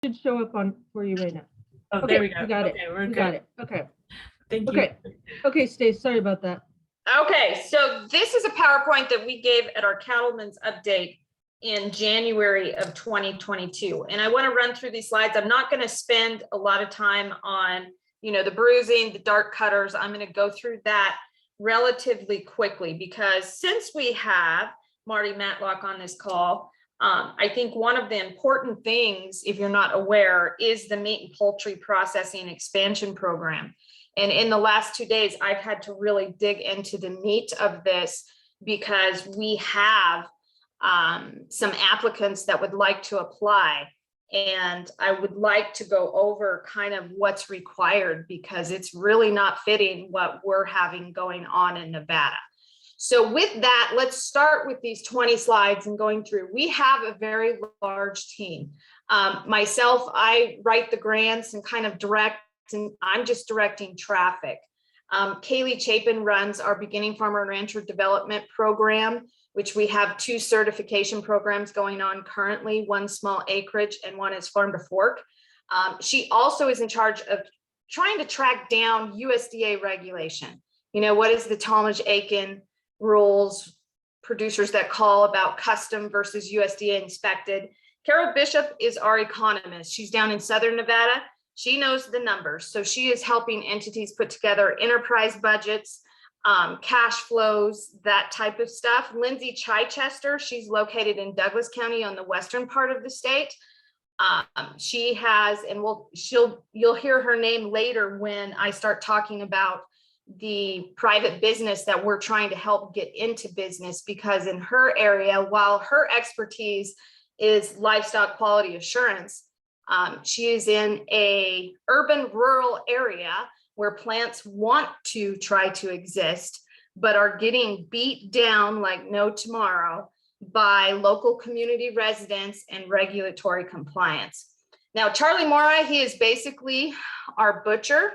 should show up on for you right now. Oh, Okay, there we go. we got it. Okay, we're We good. got it. Okay. Thank you. Okay, Stace, sorry about that. Okay, so this is a PowerPoint that we gave at our Cattlemen's update in January of 2022. And I want to run through these slides. I'm not going to spend a lot of time on, the bruising, the dark cutters. I'm going to go through that relatively quickly because since we have Marty Matlock on this call, I think one of the important things, if you're not aware, is the meat and poultry processing expansion program. And in the last 2 days, I've had to really dig into the meat of this because we have some applicants that would like to apply. And I would like to go over kind of what's required because it's really not fitting what we're having going on in Nevada. So with that, let's start with these 20 slides and going through. We have a very large team. Myself, I write the grants and kind of direct, and I'm just directing traffic. Kaylee Chapin runs our Beginning Farmer and Rancher Development Program, which we have 2 certification programs going on currently, one small acreage and one is farm to fork. She also is in charge of trying to track down USDA regulation. What is the Talmadge-Aiken rules, producers that call about custom versus USDA inspected. Carol Bishop is our economist. She's down in Southern Nevada. She knows the numbers. So she is helping entities put together enterprise budgets, cash flows, that type of stuff. Lindsay Chichester, she's located in Douglas County on the western part of the state. She has, and you'll hear her name later when I start talking about the private business that we're trying to help get into business, because in her area, while her expertise is livestock quality assurance, she is in a urban rural area where plants want to try to exist, but are getting beat down like no tomorrow by local community residents and regulatory compliance. Now, Charlie Mora, he is basically our butcher.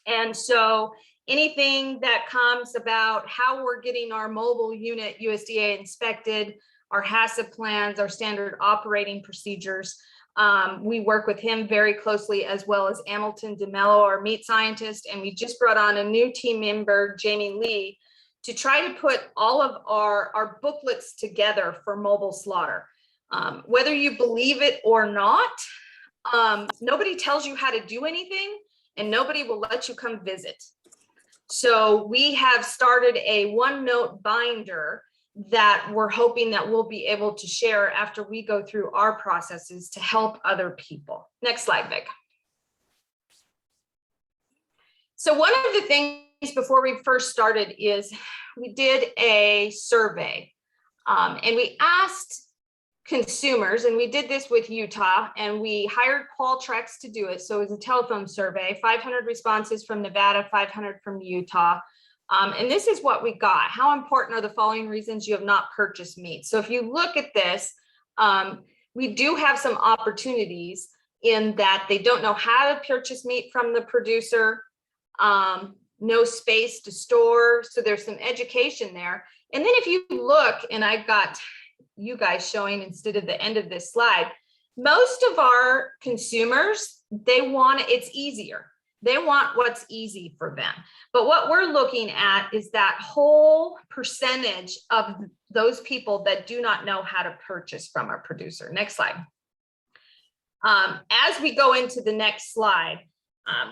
And so anything that comes about how we're getting our mobile unit USDA inspected, our HACCP plans, our standard operating procedures, we work with him very closely, as well as Hamilton DeMello, our meat scientist. And we just brought on a new team member, Jamie Lee, to try to put all of our booklets together for mobile slaughter. Whether you believe it or not, nobody tells you how to do anything, and nobody will let you come visit. So we have started a OneNote binder that we're hoping that we'll be able to share after we go through our processes to help other people. Next slide, Vic. So one of the things before we first started is we did a survey and we asked consumers, and we did this with Utah, and we hired Qualtrics to do it. So it was a telephone survey, 500 responses from Nevada, 500 from Utah. And this is what we got. How important are the following reasons you have not purchased meat? So if you look at this, we do have some opportunities in that they don't know how to purchase meat from the producer, no space to store. So there's some education there. And then if you look, and I've got you guys showing instead of the end of this slide, most of our consumers, it's easier. They want what's easy for them. But what we're looking at is that whole percentage of those people that do not know how to purchase from our producer. Next slide. As we go into the next slide,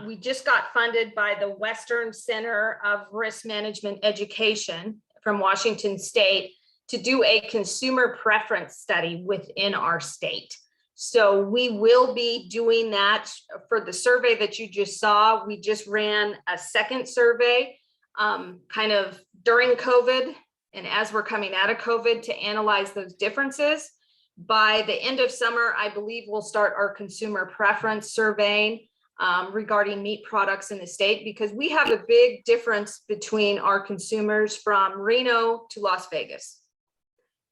we just got funded by the Western Center of Risk Management Education from Washington State to do a consumer preference study within our state. So we will be doing that for the survey that you just saw. We just ran a second survey kind of during COVID and as we're coming out of COVID to analyze those differences. By the end of summer, I believe we'll start our consumer preference surveying regarding meat products in the state, because we have a big difference between our consumers from Reno to Las Vegas.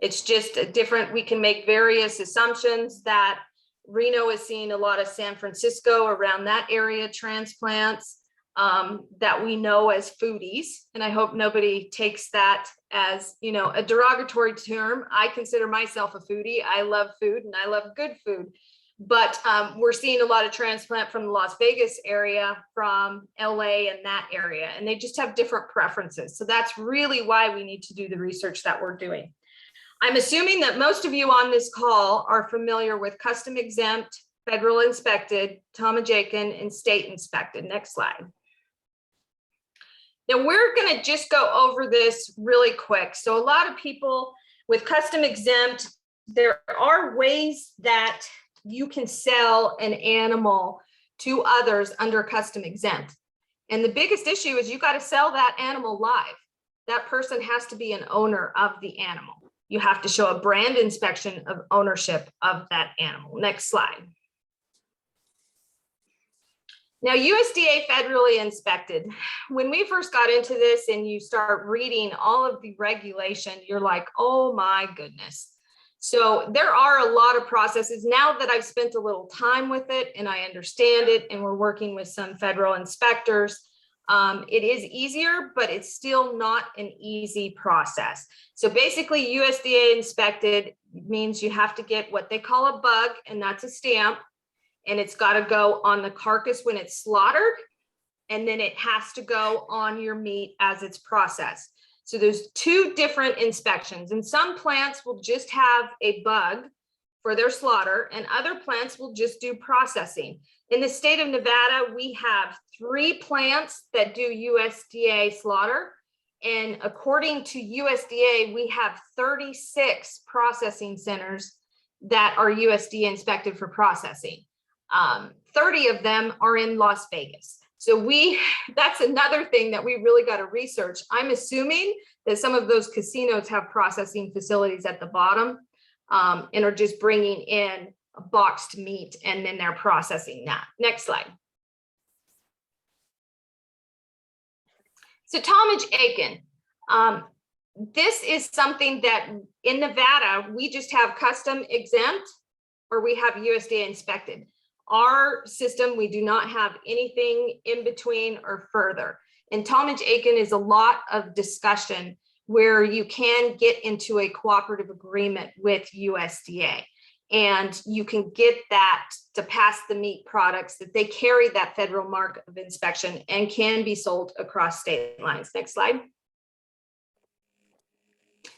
It's just a different, we can make various assumptions that Reno is seeing a lot of San Francisco around that area transplants that we know as foodies. And I hope nobody takes that as, a derogatory term. I consider myself a foodie. I love food and I love good food. But we're seeing a lot of transplant from the Las Vegas area, from LA and that area, and they just have different preferences. So that's really why we need to do the research that we're doing. I'm assuming that most of you on this call are familiar with custom exempt, federal inspected, Tom Jakin, and state inspected. Next slide. Now we're going to just go over this really quick. So a lot of people with custom exempt, there are ways that you can sell an animal to others under custom exempt. And the biggest issue is you got to sell that animal live. That person has to be an owner of the animal. You have to show a brand inspection of ownership of that animal. Next slide. Now, USDA federally inspected. When we first got into this and you start reading all of the regulation, you're like, oh my goodness. So there are a lot of processes. Now that I've spent a little time with it and I understand it, and we're working with some federal inspectors, it is easier, but it's still not an easy process. So basically USDA inspected means you have to get what they call a bug, and that's a stamp, and it's got to go on the carcass when it's slaughtered, and then it has to go on your meat as it's processed. So there's two different inspections, and some plants will just have a bug for their slaughter, and other plants will just do processing. In the state of Nevada, we have 3 plants that do USDA slaughter, and according to USDA, we have 36 processing centers that are USDA inspected for processing. 30 of them are in Las Vegas. So that's another thing that we really got to research. I'm assuming that some of those casinos have processing facilities at the bottom, and are just bringing in a boxed meat and then they're processing that. Next slide. So Talmadge Aiken, this is something that in Nevada, we just have custom exempt or we have USDA inspected. Our system, we do not have anything in between or further. And Talmadge Aiken is a lot of discussion where you can get into a cooperative agreement with USDA. And you can get that to pass the meat products that they carry that federal mark of inspection and can be sold across state lines. Next slide.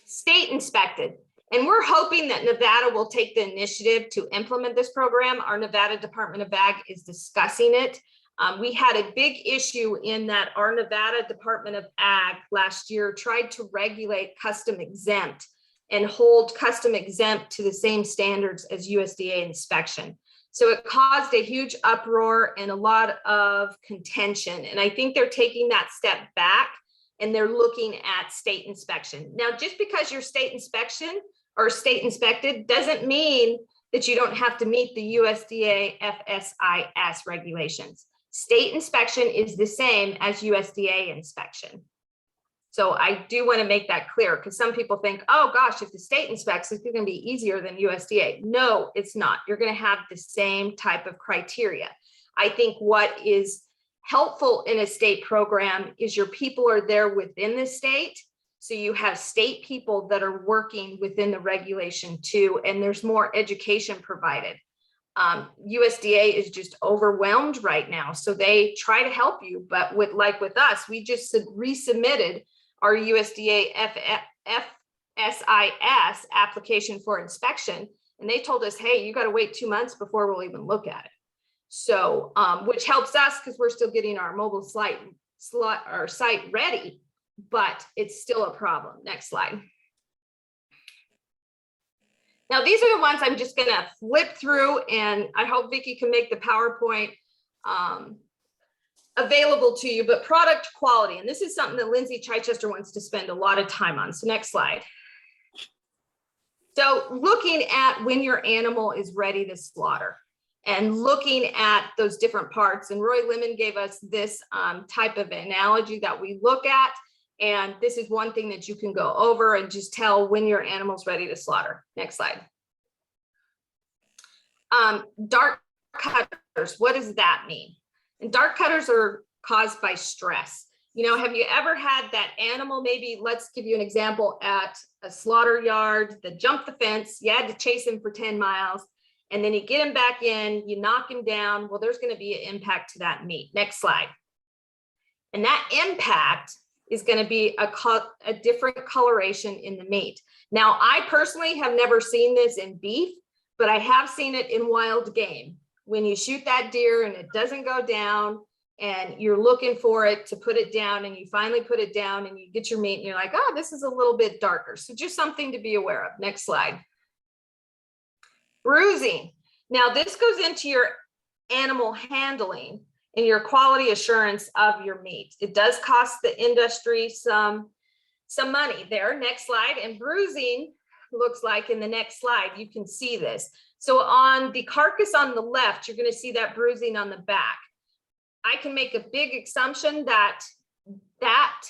State inspected. And we're hoping that Nevada will take the initiative to implement this program. Our Nevada Department of Ag is discussing it. We had a big issue in that our Nevada Department of Ag last year tried to regulate custom exempt and hold custom exempt to the same standards as USDA inspection. So it caused a huge uproar and a lot of contention. And I think they're taking that step back and they're looking at state inspection. Now, just because you're state inspection or state inspected doesn't mean that you don't have to meet the USDA FSIS regulations. State inspection is the same as USDA inspection. So I do want to make that clear because some people think, oh gosh, if the state inspects, it's going to be easier than USDA. No, it's not. You're going to have the same type of criteria. I think what is helpful in a state program is your people are there within the state. So you have state people that are working within the regulation too, and there's more education provided. USDA is just overwhelmed right now. So they try to help you, but with us, we just resubmitted our USDA FSIS application for inspection. And they told us, hey, you got to wait 2 months before we'll even look at it. So, which helps us because we're still getting our mobile site ready, but it's still a problem. Next slide. Now, these are the ones I'm just going to flip through, and I hope Vicki can make the PowerPoint available to you, but product quality. And this is something that Lindsay Chichester wants to spend a lot of time on. So next slide. So looking at when your animal is ready to slaughter and looking at those different parts. And Roy Lemon gave us this type of analogy that we look at. And this is one thing that you can go over and just tell when your animal's ready to slaughter. Next slide. Dark cutters, what does that mean? And dark cutters are caused by stress. You know, have you ever had that animal, maybe let's give you an example, at a slaughter yard that jumped the fence, you had to chase him for 10 miles, and then you get him back in, you knock him down, well, there's going to be an impact to that meat. Next slide. And that impact is going to be a different coloration in the meat. Now, I personally have never seen this in beef, but I have seen it in wild game. When you shoot that deer and it doesn't go down, and you're looking for it to put it down, and you finally put it down and you get your meat and you're like, oh, this is a little bit darker. So just something to be aware of. Next slide. Bruising. Now this goes into your animal handling and your quality assurance of your meat. It does cost the industry some money there. Next slide. And bruising looks like in the next slide, you can see this. So on the carcass on the left, you're going to see that bruising on the back. I can make a big assumption that that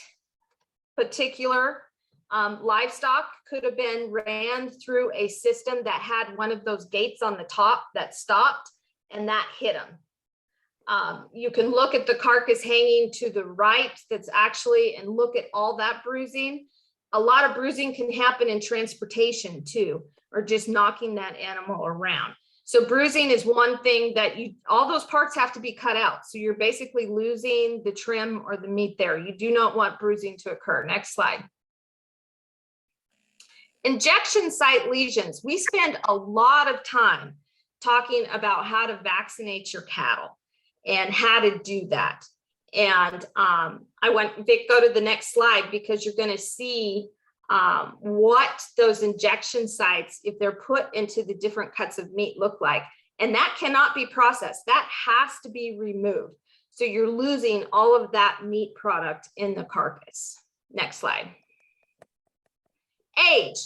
particular livestock could have been ran through a system that had one of those gates on the top that stopped and that hit them. You can look at the carcass hanging to the right that's actually, and look at all that bruising. A lot of bruising can happen in transportation too, or just knocking that animal around. So bruising is one thing that all those parts have to be cut out. So you're basically losing the trim or the meat there. You do not want bruising to occur. Next slide. Injection site lesions. We spend a lot of time talking about how to vaccinate your cattle and how to do that. And Vic, go to the next slide, because you're going to see what those injection sites, if they're put into the different cuts of meat, look like. And that cannot be processed. That has to be removed. So you're losing all of that meat product in the carcass. Next slide. Age.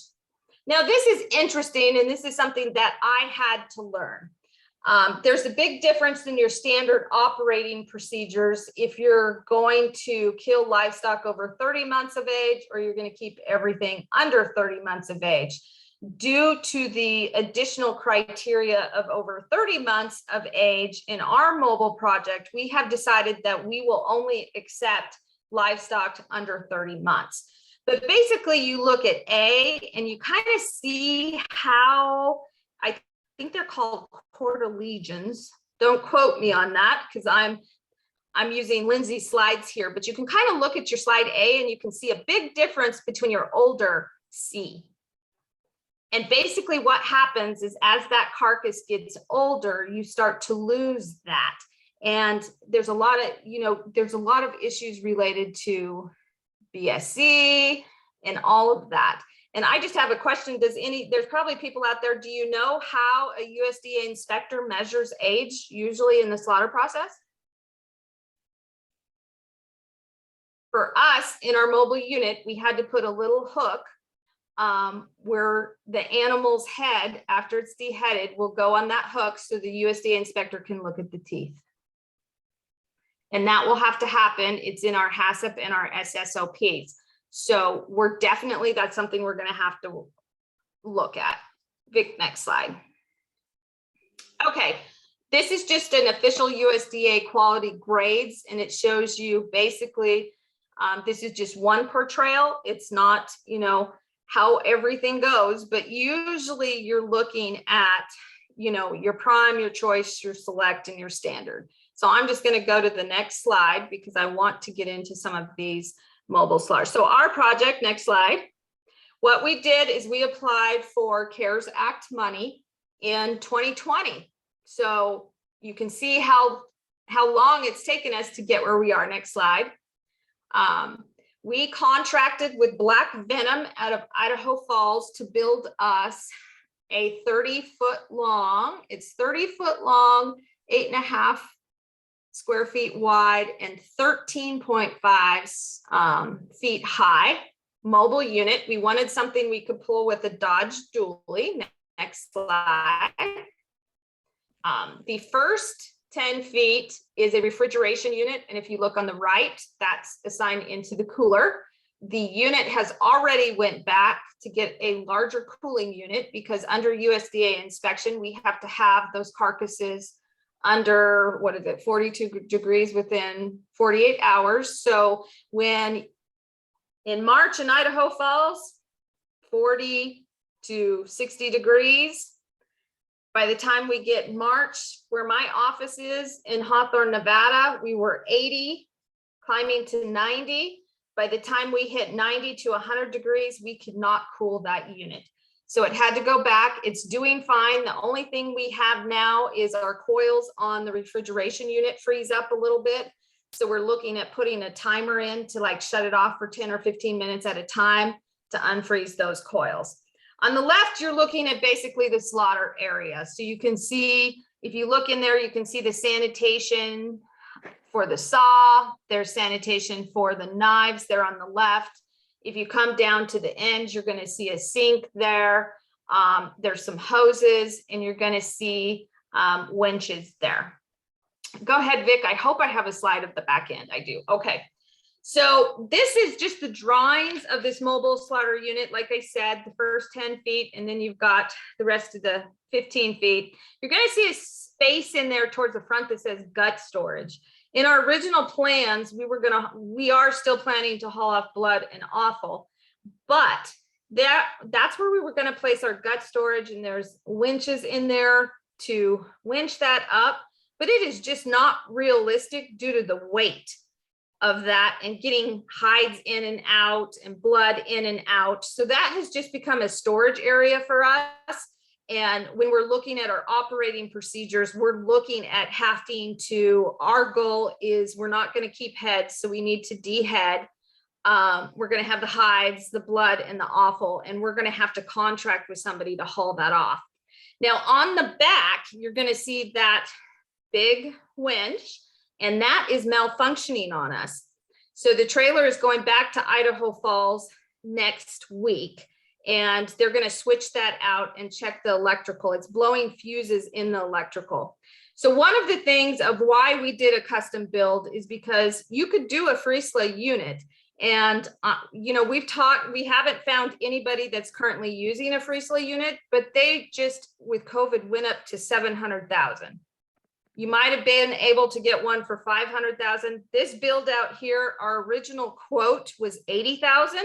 Now this is interesting, and this is something that I had to learn. There's a big difference in your standard operating procedures if you're going to kill livestock over 30 months of age, or you're going to keep everything under 30 months of age. Due to the additional criteria of over 30 months of age in our mobile project, we have decided that we will only accept livestock under 30 months. But basically you look at A and you kind of see how, I think they're called quarter legions. Don't quote me on that, because I'm using Lindsay's slides here, but you can kind of look at your slide A and you can see a big difference between your older C. And basically what happens is, as that carcass gets older, you start to lose that. And there's a lot of issues related to BSC and all of that. And I just have a question. There's probably people out there, do you know how a USDA inspector measures age usually in the slaughter process? For us in our mobile unit, we had to put a little hook where the animal's head, after it's deheaded, will go on that hook so the USDA inspector can look at the teeth. And that will have to happen. It's in our HACCP and our SSOPs. So that's something we're going to have to look at. Vic, next slide. Okay, this is just an official USDA quality grades, and it shows you basically, this is just one per trail. It's not, how everything goes, but usually you're looking at, your prime, your choice, your select, and your standard. So I'm just going to go to the next slide because I want to get into some of these mobile slaughters. So our project, next slide. What we did is we applied for CARES Act money in 2020. So you can see how long it's taken us to get where we are. Next slide. We contracted with Black Venom out of Idaho Falls to build us a 30-foot long, it's 30-foot long, 8.5 square feet wide, and 13.5 feet high mobile unit. We wanted something we could pull with a Dodge dually. Next slide. The first 10 feet is a refrigeration unit, and if you look on the right, that's assigned into the cooler. The unit has already went back to get a larger cooling unit because under USDA inspection, we have to have those carcasses under, 42 degrees within 48 hours. So when in March in Idaho Falls, 40 to 60 degrees, By the time we get March, where my office is in Hawthorne, Nevada, we were 80, climbing to 90. By the time we hit 90 to 100 degrees, we could not cool that unit. So it had to go back. It's doing fine. The only thing we have now is our coils on the refrigeration unit freeze up a little bit. So we're looking at putting a timer in to like shut it off for 10 or 15 minutes at a time to unfreeze those coils. On the left, you're looking at basically the slaughter area. So you can see, if you look in there, you can see the sanitation for the saw. There's sanitation for the knives. They're on the left. If you come down to the end, you're going to see a sink there. There's some hoses, and you're going to see winches there. Go ahead, Vic. I hope I have a slide of the back end. I do. Okay. So this is just the drawings of this mobile slaughter unit. Like I said, the first 10 feet, and then you've got the rest of the 15 feet. You're going to see a space in there towards the front that says gut storage. In our original plans, we are still planning to haul off blood and offal, but that's where we were going to place our gut storage, and there's winches in there to winch that up, but it is just not realistic due to the weight of that and getting hides in and out and blood in and out. So that has just become a storage area for us. And when we're looking at our operating procedures, we're looking at having to, our goal is we're not going to keep heads, so we need to dehead. We're going to have the hides, the blood, and the offal, and we're going to have to contract with somebody to haul that off. Now on the back, you're going to see that big winch, and that is malfunctioning on us. So the trailer is going back to Idaho Falls next week, and they're going to switch that out and check the electrical. It's blowing fuses in the electrical. So one of the things of why we did a custom build is because you could do a freeze-slay unit. And, you know, we haven't found anybody that's currently using a freeze-slay unit, but they just, with COVID, went up to 700,000. You might have been able to get one for 500,000. This build out here, our original quote was 80,000.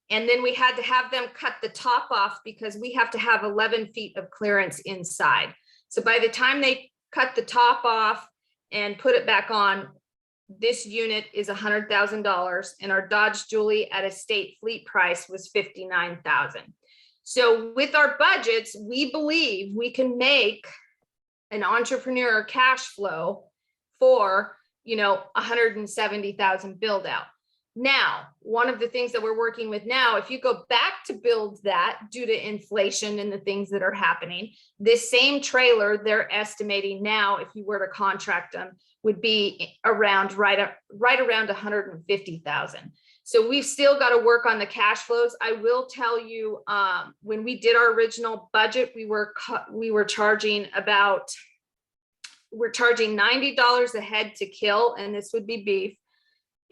And then we had to have them cut the top off because we have to have 11 feet of clearance inside. So by the time they cut the top off and put it back on, this unit is $100,000, and our Dodge Dually at a state fleet price was $59,000. So with our budgets, we believe we can make an entrepreneur cash flow for, you know, 170,000 build out. Now, one of the things that we're working with now, if you go back to build that due to inflation and the things that are happening, this same trailer, they're estimating now, if you were to contract them, would be around right around 150,000. So we've still got to work on the cash flows. I will tell you, when we did our original budget, we're charging $90 a head to kill, and this would be beef.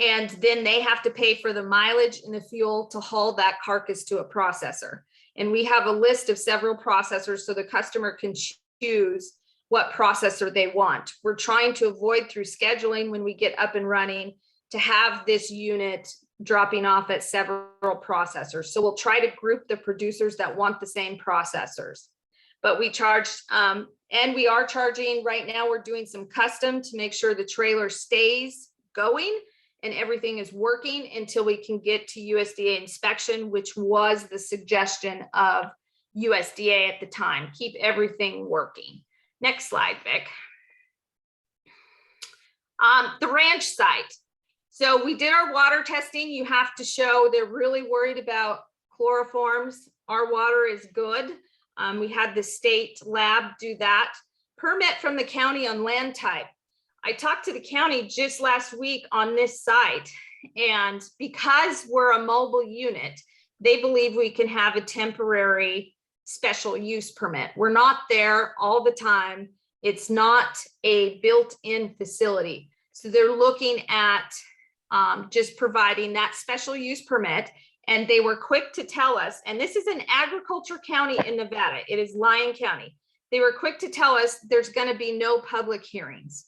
And then they have to pay for the mileage and the fuel to haul that carcass to a processor. And we have a list of several processors so the customer can choose what processor they want. We're trying to avoid, through scheduling when we get up and running, to have this unit dropping off at several processors. So we'll try to group the producers that want the same processors. But we charge, and we are charging right now, we're doing some custom to make sure the trailer stays going and everything is working until we can get to USDA inspection, which was the suggestion of USDA at the time. Keep everything working. Next slide, Vic. The ranch site. So we did our water testing. You have to show, they're really worried about chloroforms. Our water is good. We had the state lab do that. Permit from the county on land type. I talked to the county just last week on this site, and because we're a mobile unit, they believe we can have a temporary special use permit. We're not there all the time. It's not a built-in facility. So they're looking at just providing that special use permit. And they were quick to tell us, and this is an agriculture county in Nevada. It is Lyon County. They were quick to tell us there's going to be no public hearings.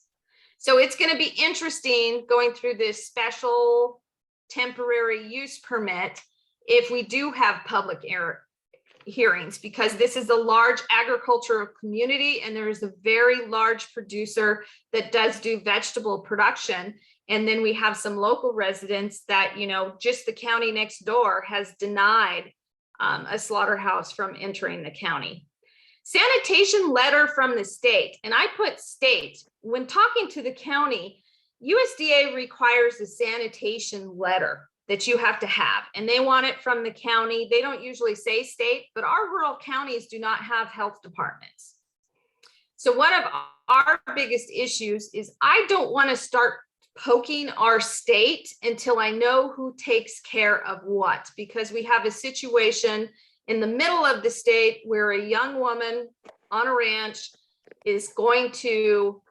So it's going to be interesting going through this special temporary use permit if we do have public hearings because this is a large agricultural community and there is a very large producer that does do vegetable production. And then we have some local residents that, you know, just the county next door has denied a slaughterhouse from entering the county. Sanitation letter from the state, and I put state. When talking to the county, USDA requires a sanitation letter that you have to have, and they want it from the county. They don't usually say state, but our rural counties do not have health departments. So one of our biggest issues is I don't want to start poking our state until I know who takes care of what, because we have a situation in the middle of the state where a young woman on a ranch is going to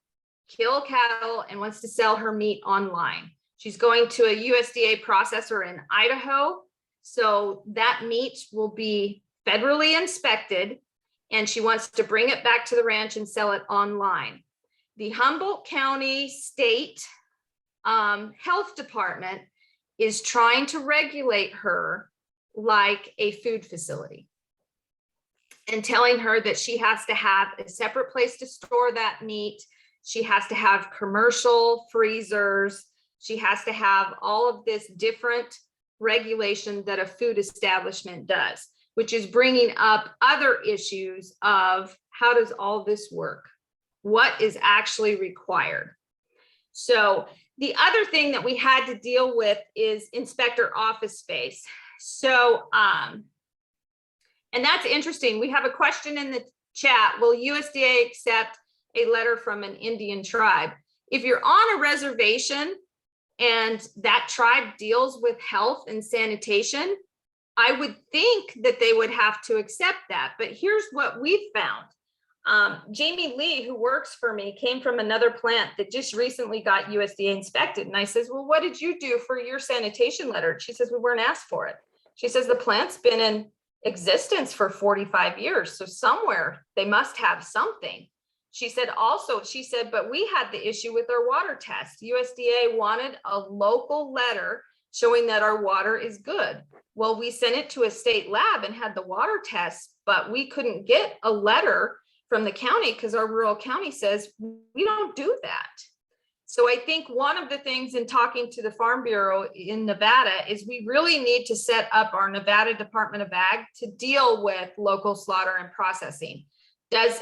kill cattle and wants to sell her meat online. She's going to a USDA processor in Idaho. So that meat will be federally inspected and she wants to bring it back to the ranch and sell it online. The Humboldt County State Health Department is trying to regulate her like a food facility and telling her that she has to have a separate place to store that meat. She has to have commercial freezers. She has to have all of this different regulation that a food establishment does, which is bringing up other issues of how does all this work? What is actually required? So the other thing that we had to deal with is inspector office space. So, and that's interesting. We have a question in the chat. Will USDA accept a letter from an Indian tribe? If you're on a reservation and that tribe deals with health and sanitation, I would think that they would have to accept that. But here's what we've found. Jamie Lee, who works for me, came from another plant that just recently got USDA inspected. And I says, well, what did you do for your sanitation letter? She says, we weren't asked for it. She says, the plant's been in existence for 45 years. So somewhere they must have something. She said also, but we had the issue with our water test. USDA wanted a local letter showing that our water is good. Well, we sent it to a state lab and had the water test, but we couldn't get a letter from the county because our rural county says we don't do that. So I think one of the things in talking to the Farm Bureau in Nevada is we really need to set up our Nevada Department of Ag to deal with local slaughter and processing.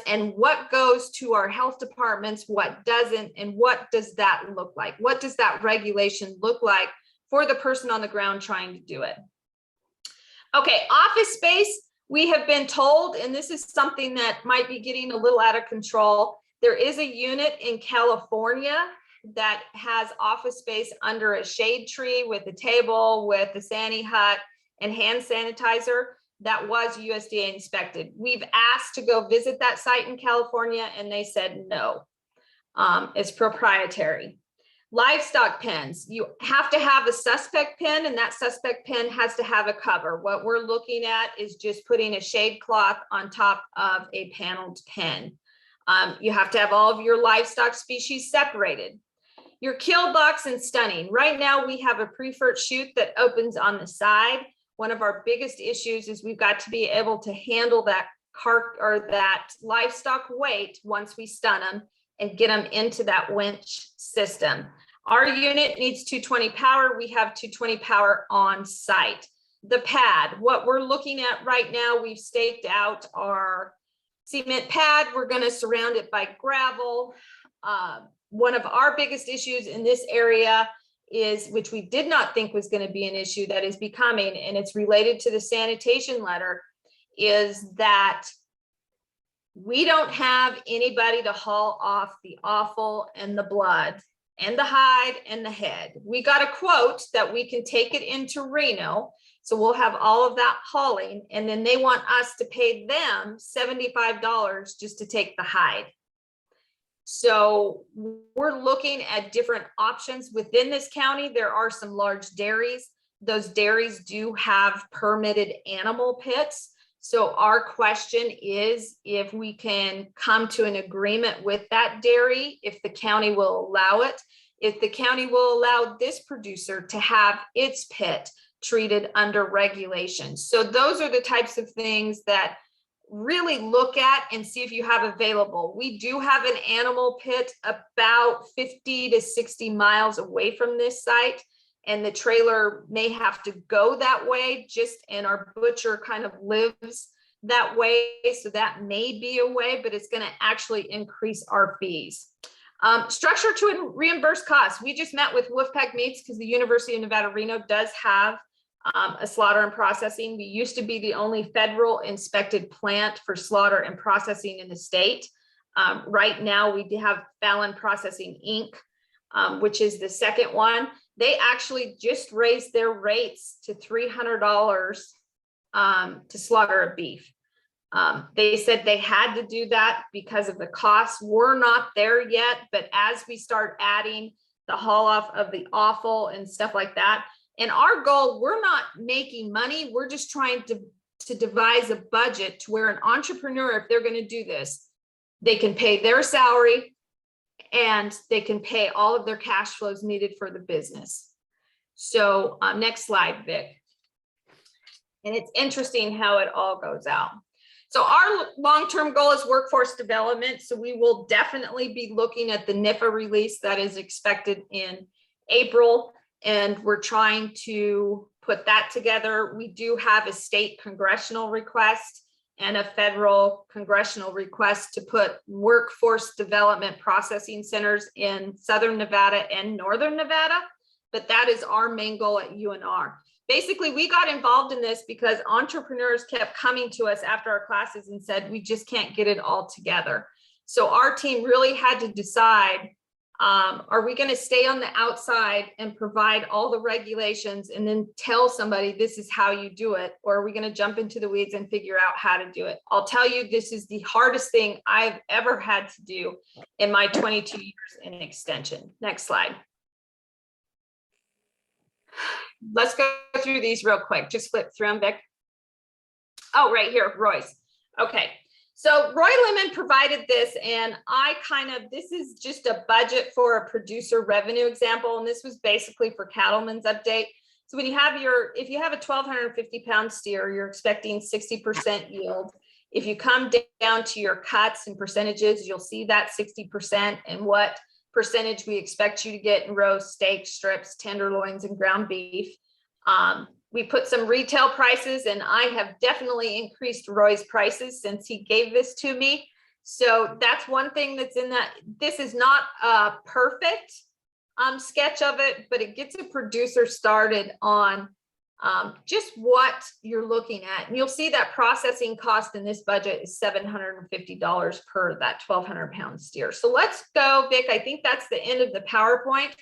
And what goes to our health departments, what doesn't, and what does that look like? What does that regulation look like for the person on the ground trying to do it? Okay, office space. We have been told, and this is something that might be getting a little out of control, there is a unit in California that has office space under a shade tree with a table, with a Sani hut and hand sanitizer that was USDA inspected. We've asked to go visit that site in California and they said no, it's proprietary. Livestock pens, you have to have a suspect pen and that suspect pen has to have a cover. What we're looking at is just putting a shade cloth on top of a paneled pen. You have to have all of your livestock species separated. Your kill box and stunning. Right now we have a pre-fert chute that opens on the side. One of our biggest issues is we've got to be able to handle that that livestock weight once we stun them and get them into that winch system. Our unit needs 220 power. We have 220 power on site. The pad, what we're looking at right now, we've staked out our cement pad. We're going to surround it by gravel. One of our biggest issues in this area is, which we did not think was going to be an issue that is becoming, and it's related to the sanitation letter, is that we don't have anybody to haul off the offal and the blood and the hide and the head. We got a quote that we can take it into Reno. So we'll have all of that hauling. And then they want us to pay them $75 just to take the hide. So we're looking at different options within this county. There are some large dairies. Those dairies do have permitted animal pits. So our question is if we can come to an agreement with that dairy, if the county will allow it, if the county will allow this producer to have its pit treated under regulations. So those are the types of things that really look at and see if you have available. We do have an animal pit about 50 to 60 miles away from this site, and the trailer may have to go that way and our butcher kind of lives that way. So that may be a way, but it's going to actually increase our fees. Structure to reimburse costs. We just met with Wolfpack Meats because the University of Nevada, Reno does have a slaughter and processing. We used to be the only federal inspected plant for slaughter and processing in the state. Right now we have Fallon Processing Inc., which is the second one. They actually just raised their rates to $300 to slaughter a beef. They said they had to do that because of the costs. We're not there yet, but as we start adding the haul off of the offal and stuff like that, and our goal, we're not making money. We're just trying to devise a budget to where an entrepreneur, if they're going to do this, they can pay their salary and they can pay all of their cash flows needed for the business. So next slide, Vic. And it's interesting how it all goes out. So our long-term goal is workforce development. So we will definitely be looking at the NIFA release that is expected in April. And we're trying to put that together. We do have a state congressional request and a federal congressional request to put workforce development processing centers in Southern Nevada and Northern Nevada. But that is our main goal at UNR. Basically, we got involved in this because entrepreneurs kept coming to us after our classes and said, we just can't get it all together. So our team really had to decide, are we going to stay on the outside and provide all the regulations and then tell somebody this is how you do it? Or are we going to jump into the weeds and figure out how to do it? I'll tell you, this is the hardest thing I've ever had to do in my 22 years in extension. Next slide. Let's go through these real quick. Just flip through them, Vic. Oh, right here, Roy's. Okay. So Roy Lemon provided this, and this is just a budget for a producer revenue example. And this was basically for Cattleman's Update. So when you have if you have a 1,250 pound steer, you're expecting 60% yield. If you come down to your cuts and percentages, you'll see that 60% and what percentage we expect you to get in roast, steak, strips, tenderloins, and ground beef. We put some retail prices, and I have definitely increased Roy's prices since he gave this to me. So that's one thing that's in that. This is not a perfect sketch of it, but it gets a producer started on just what you're looking at. And you'll see that processing cost in this budget is $750 per that 1,200 pound steer. So let's go, Vic. I think that's the end of the PowerPoint.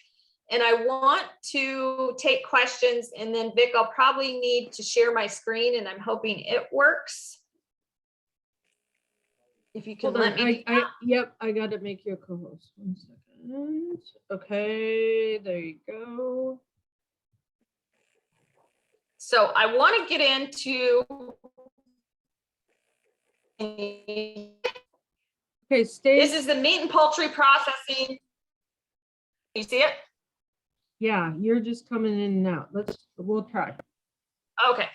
And I want to take questions, and then Vic, I'll probably need to share my screen, and I'm hoping it works. If you can let me. Yep, I got to make you a co-host. 1 second. Okay, there you go. So I want to get into. Okay, stay. This is the meat and poultry processing. You see it? Yeah, you're just coming in and out. We'll try. Okay.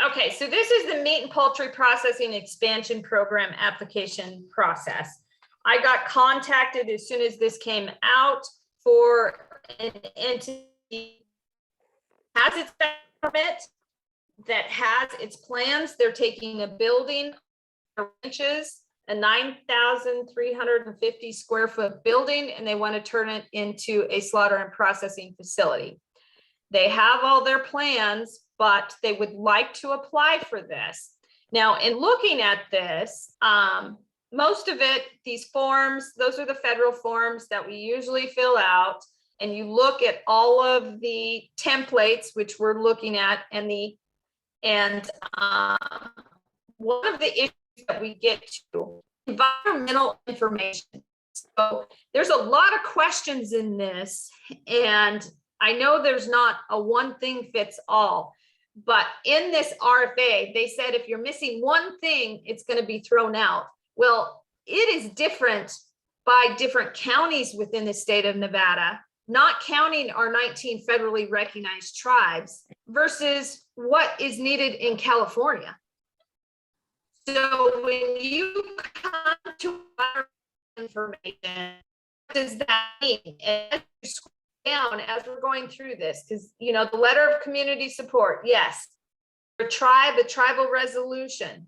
Okay, so this is the meat and poultry processing expansion program application process. I got contacted as soon as this came out for an entity has its permit, that has its plans. They're taking a building, ranches, a 9,350 square foot building, and they want to turn it into a slaughter and processing facility. They have all their plans, but they would like to apply for this. Now, in looking at this, most of it, these forms, those are the federal forms that we usually fill out. And you look at all of the templates, which we're looking at, and one of the issues that we get to, environmental information. So there's a lot of questions in this, and I know there's not a one thing fits all, but in this RFA, they said if you're missing one thing, it's going to be thrown out. Well, it is different by different counties within the state of Nevada, not counting our 19 federally recognized tribes. versus what is needed in California. So when you come to our information, what does that mean? And as you scroll down as we're going through this, because you know, the letter of community support, yes. Your tribe, the tribal resolution,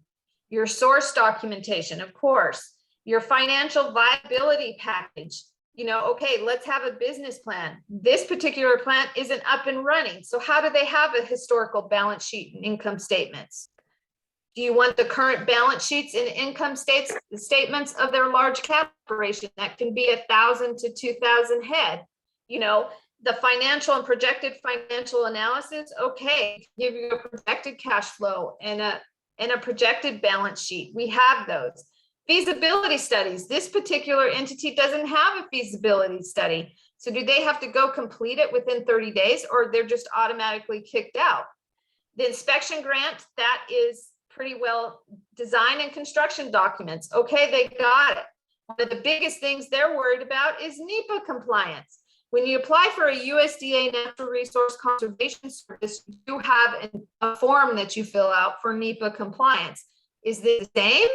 your source documentation, of course, your financial viability package. You know, okay, let's have a business plan. This particular plant isn't up and running. So how do they have a historical balance sheet and income statements? Do you want the current balance sheets and income statements of their large cap operation? That can be 1,000 to 2,000 head. You know, the financial and projected financial analysis, okay, give you a projected cash flow and a projected balance sheet. We have those. Feasibility studies. This particular entity doesn't have a feasibility study. So do they have to go complete it within 30 days or they're just automatically kicked out? The inspection grant, that is pretty well design and construction documents. Okay, they got it. One of the biggest things they're worried about is NEPA compliance. When you apply for a USDA Natural Resource Conservation Service, you do have a form that you fill out for NEPA compliance. Is this the same?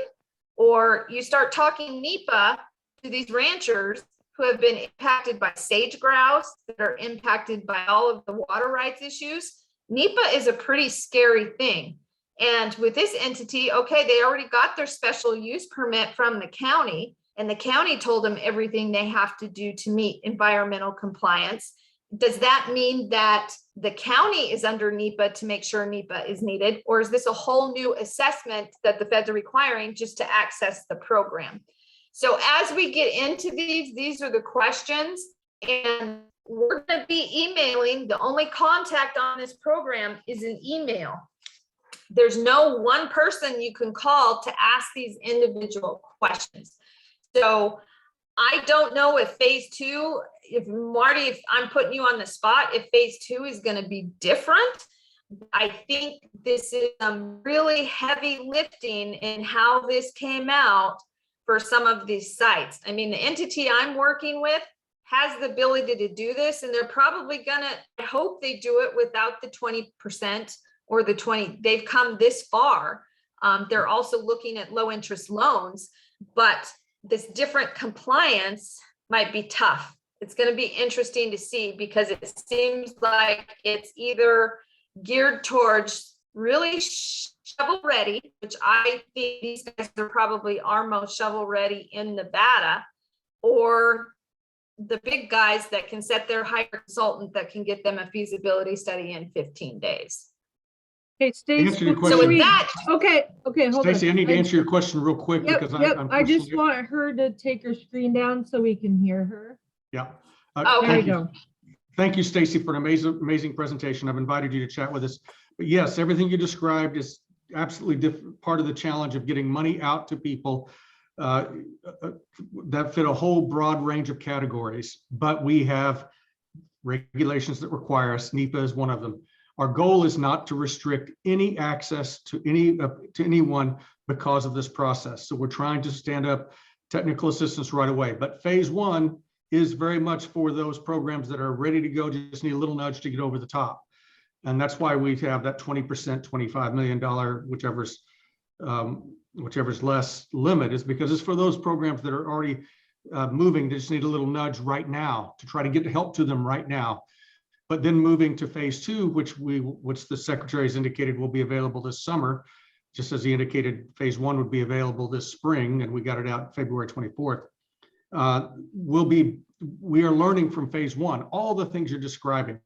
Or you start talking NEPA to these ranchers who have been impacted by sage grouse, that are impacted by all of the water rights issues. NEPA is a pretty scary thing. And with this entity, okay, they already got their special use permit from the county, and the county told them everything they have to do to meet environmental compliance. Does that mean that the county is under NEPA to make sure NEPA is needed? Or is this a whole new assessment that the feds are requiring just to access the program? So as we get into these are the questions, and we're going to be emailing. The only contact on this program is an email. There's no one person you can call to ask these individual questions. So I don't know if phase two, if Marty, if I'm putting you on the spot, if phase two is going to be different. I think this is really heavy lifting in how this came out for some of these sites. I mean, the entity I'm working with has the ability to do this, and they're probably gonna, I hope they do it without the 20% or the 20, they've come this far. They're also looking at low interest loans, but this different compliance might be tough. It's going to be interesting to see, because it seems like it's either geared towards really shovel ready, which I think these guys are probably our most shovel ready in Nevada, or the big guys that can set their hire consultant that can get them a feasibility study in 15 days. Okay, Staci. So with that, okay, hold on. Staci, I need to answer your question real quick, because I just want her to take her screen down so we can hear her. Yeah. There you go. Thank you, Staci, for an amazing presentation. I've invited you to chat with us. But yes, everything you described is absolutely part of the challenge of getting money out to people that fit a whole broad range of categories. But we have regulations that require us. NEPA is one of them. Our goal is not to restrict any access to anyone because of this process. So we're trying to stand up technical assistance right away. But phase one is very much for those programs that are ready to go, just need a little nudge to get over the top. And that's why we have that 20%, $25 million, whichever's less limit, is because it's for those programs that are already moving. They just need a little nudge right now to try to get help to them right now. But then moving to phase two, which the secretary has indicated will be available this summer, just as he indicated, phase one would be available this spring, and we got it out February 24th. We are learning from phase one, all the things you're describing,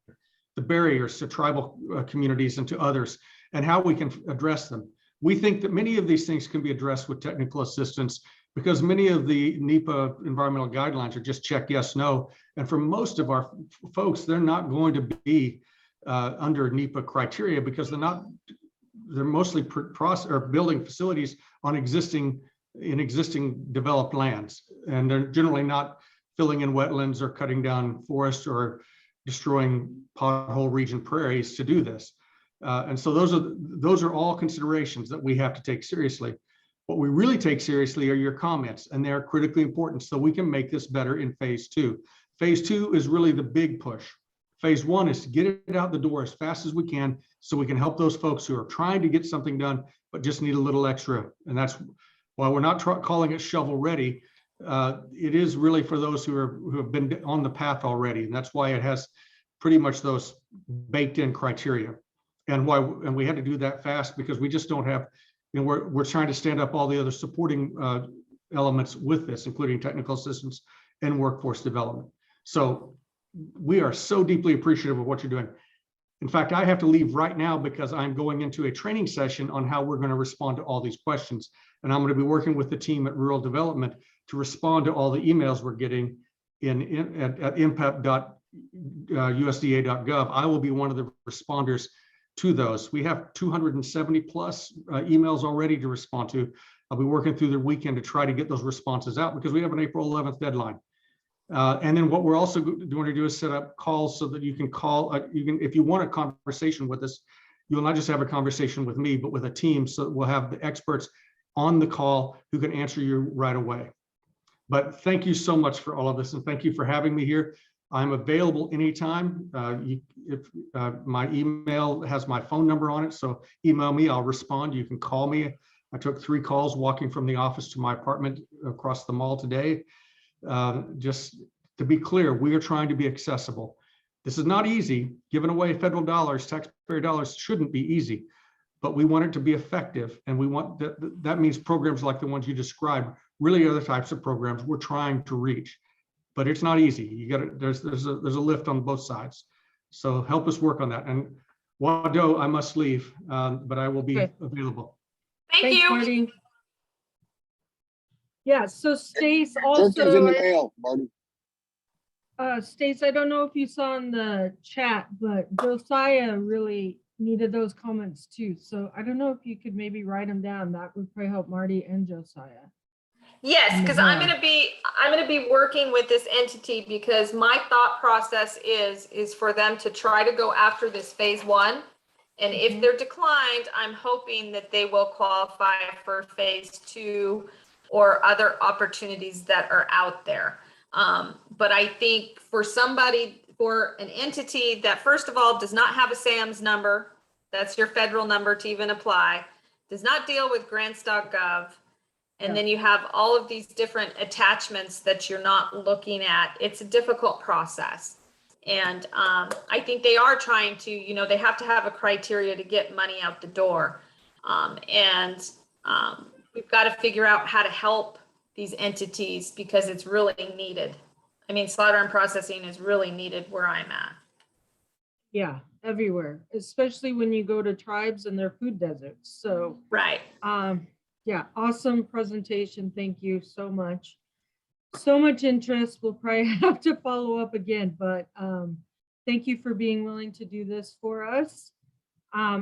the barriers to tribal communities and to others, and how we can address them. We think that many of these things can be addressed with technical assistance, because many of the NEPA environmental guidelines are just check yes, no. And for most of our folks, they're not going to be under NEPA criteria, because they're mostly building facilities on existing developed lands. And they're generally not filling in wetlands or cutting down forests or destroying pothole region prairies to do this. And so those are all considerations that we have to take seriously. What we really take seriously are your comments, and they're critically important, so we can make this better in phase two. Phase two is really the big push. Phase one is to get it out the door as fast as we can so we can help those folks who are trying to get something done, but just need a little extra. And that's why we're not calling it shovel ready. It is really for those who have been on the path already. And that's why it has pretty much those baked in criteria. And we had to do that fast because we just don't have, we're trying to stand up all the other supporting elements with this, including technical assistance and workforce development. So we are so deeply appreciative of what you're doing. In fact, I have to leave right now because I'm going into a training session on how we're going to respond to all these questions. And I'm going to be working with the team at Rural Development to respond to all the emails we're getting at impept.usda.gov. I will be one of the responders to those. We have 270 plus emails already to respond to. I'll be working through the weekend to try to get those responses out because we have an April 11th deadline. And then what we're also going to do is set up calls so that you can call, if you want a conversation with us, you'll not just have a conversation with me, but with a team. So we'll have the experts on the call who can answer you right away. But thank you so much for all of this. And thank you for having me here. I'm available anytime. My email has my phone number on it. So email me, I'll respond. You can call me. I took 3 calls walking from the office to my apartment across the mall today. Just to be clear, we are trying to be accessible. This is not easy. Giving away federal dollars, taxpayer dollars shouldn't be easy, but we want it to be effective. And we want that means programs like the ones you described really are the types of programs we're trying to reach. But it's not easy. You got to, there's a lift on both sides. So help us work on that. And Wado, I must leave, but I will be available. Thanks, you. Marty. Yeah, so Stace Check also, is in the mail, Marty. Stace, I don't know if you saw in the chat, but Josiah really needed those comments too. So I don't know if you could maybe write them down. That would probably help Marty and Josiah. Yes, because I'm gonna be working with this entity because my thought process is for them to try to go after this phase 1. And if they're declined, I'm hoping that they will qualify for phase 2 or other opportunities that are out there. But I think for an entity that first of all does not have a SAMS number, that's your federal number to even apply, does not deal with grants.gov, and then you have all of these different attachments that you're not looking at. It's a difficult process. And I think they are trying to, they have to have a criteria to get money out the door. We've got to figure out how to help these entities because it's really needed. I mean, slaughter and processing is really needed where I'm at. Yeah, everywhere, especially when you go to tribes and their food deserts. So, right. Yeah, awesome presentation. Thank you so much. So much interest. We'll probably have to follow up again, but thank you for being willing to do this for us.